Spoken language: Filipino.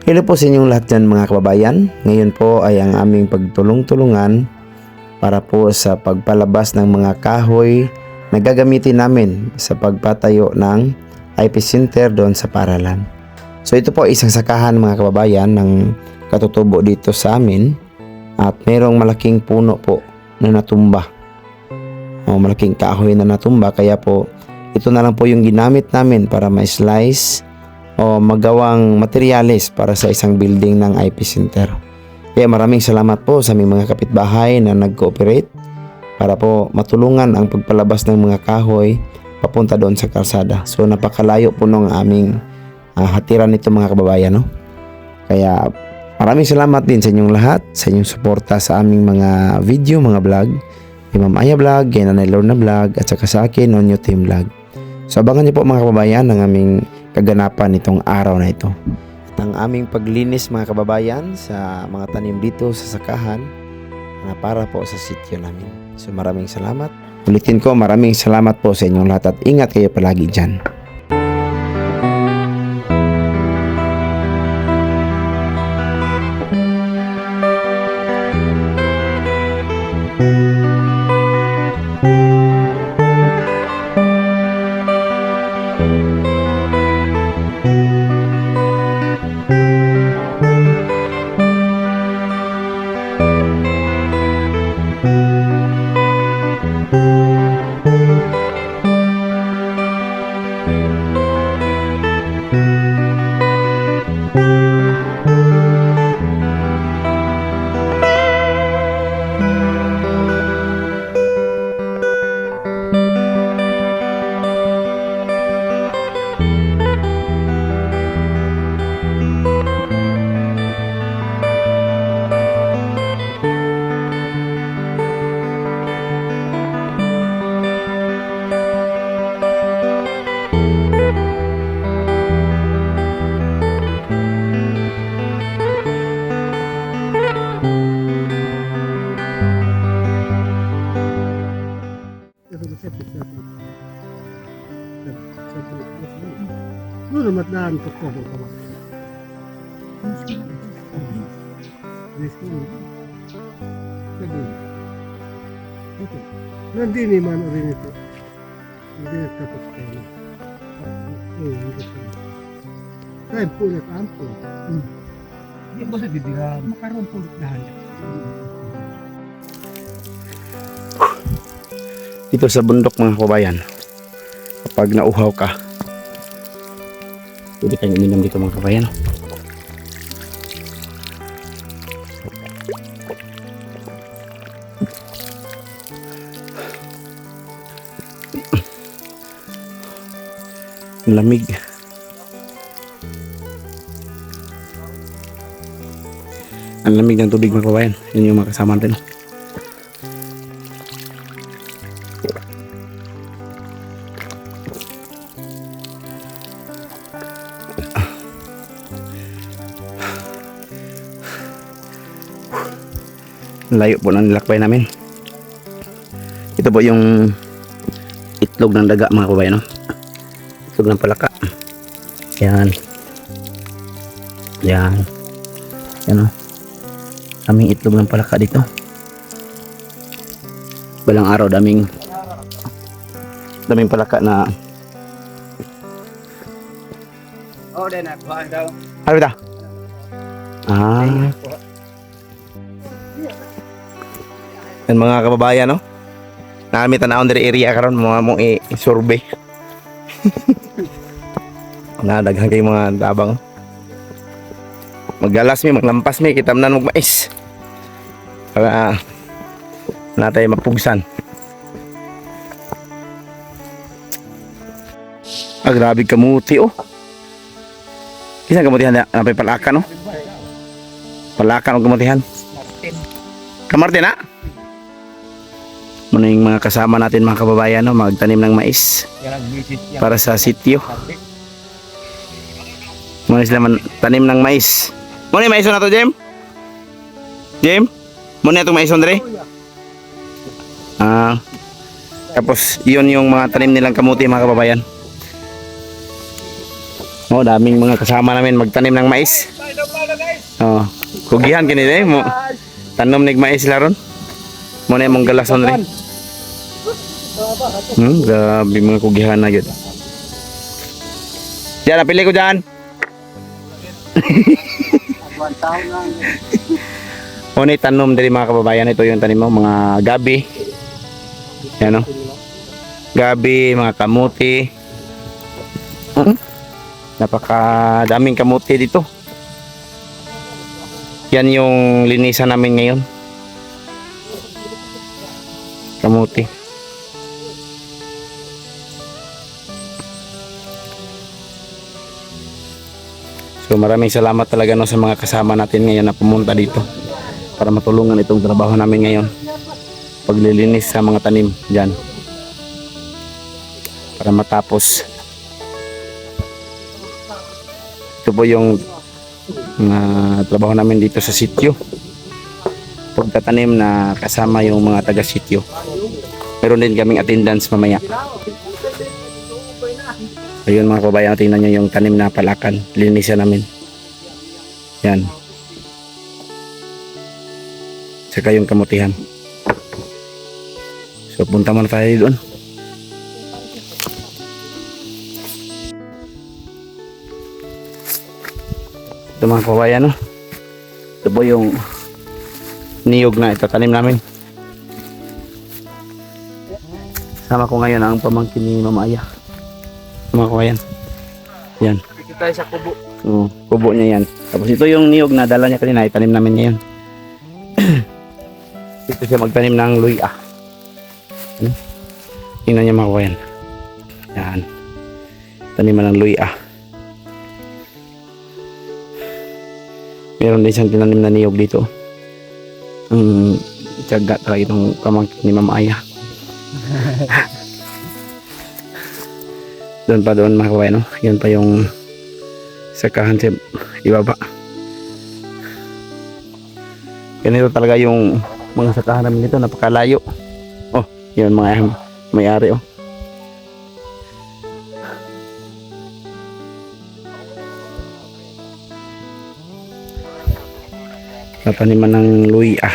Hello po sa inyong lahat dyan mga kababayan. Ngayon po ay ang aming pagtulong-tulungan para po sa pagpalabas ng mga kahoy na gagamitin namin sa pagpatayo ng IP Center doon sa paralan. So ito po isang sakahan mga kababayan ng katutubo dito sa amin at merong malaking puno po na natumba. Malaking kahoy na natumba kaya po ito na lang po yung ginamit namin para ma-slice o magawang materyales para sa isang building ng IP Center. Kaya maraming salamat po sa aming mga kapitbahay na nag-cooperate para po matulungan ang pagpalabas ng mga kahoy papunta doon sa kalsada. So napakalayo po ng aming hatiran nito mga kababayan, no? Kaya maraming salamat din sa inyong lahat, sa inyong suporta sa aming mga video, mga vlog. Kay Ma'am Aya Vlog, kay Nanay Lorna Vlog, at saka sa akin, Nonyo Team Vlog. So abangan niyo po mga kababayan ang aming kaganapan nitong araw na ito. At ang aming paglinis mga kababayan sa mga tanim dito sa sakahan na para po sa sityo namin. So maraming salamat. Ulitin ko, maraming salamat po sa inyong lahat at ingat kayo palagi dyan. Matlaan ko po ng kawan. Nandini man rin ito. Hindi tapos kayo. Kaya pulit ampo. Hindi ba sa didira? Makaroon pulit na hanya. Dito sa bundok mga kababayan, kapag nauhaw ka, pwede kayong uminom dito mga kabayan. Lamig. Ang lamig ng tubig mga kabayan. Yun yung mga kasama natin. Layo po ng nilakbay namin. Ito po yung itlog ng daga mga kabayan, no? Itlog ng palaka. Yan. Yan. Yan, no? Daming itlog ng palaka dito. Balang araw daming palaka na. Oh, din na kuhaan daw. Ano ba? Yan mga kababayan, no? Namin tanawon diri area karon mga mong i-survey. Nadaghan kay mga tabang. Maggalas mi, maglampas mi, kita man magmais. Para natay mapugsan. Grabe kamuti, oh. Kisang kamutihan na napay palakan, no? Palakan o kamutihan. Kamartin, ha? Muna yung mga kasama natin mga kababayan, no? Magtanim ng mais para sa sityo. Muna sila tanim ng mais. Muna yung mais na to, Jem? Jem? Muna itong mais Andre? Tapos yun yung mga tanim nilang kamuti mga kababayan. Daming mga kasama namin magtanim ng mais. Oh, kugihan kini dai mo. Tanom nig mais laron. Mo na imong galason rin. Grabe mga kugihan na yun. Diyan, napili ko dyan. O ni tanom dari mga kababayan, ito yung tanim mo, mga gabi. Yan o. Gabi, mga kamuti. Napakadaming kamuti dito. Yan yung linisan namin ngayon. Kamuti. So maraming salamat talaga no sa mga kasama natin ngayon na pumunta dito para matulungan itong trabaho namin ngayon. Paglilinis sa mga tanim dyan. Para matapos. Ito po yung trabaho namin dito sa sityo. Pagtatanim na kasama yung mga taga sityo. Meron din kaming attendance mamaya. Ayun mga kabayan, tingnan nyo yung tanim na palakan. Linisan namin. Yan. Saka yung kamutihan. So punta muna tayo doon. Ito mga kabayan, no? Ito po yung niyog na itatanim namin. Sama ko ngayon ang pamangkin ni Mama Aya. Mga kabayan. Yan. Dito tayo sa kubo. Oo, kubo niya yan. Tapos ito yung niyog na dala niya kanina, itanim namin ngayon. Dito siya magtanim ng luya. Tingnan niya mga kabayan. Yan. Taniman ng luya. Meron din siyang tinanim na niyog dito. Tiyaga talaga itong pamangkin ni Mama Aya. Doon pa doon mga kabayan, no? Yun pa yung sakahan sa ibaba. Ganito talaga yung mga sakahan namin dito, napakalayo. Oh, yun mga may-ari, oh. Tataniman ng luya.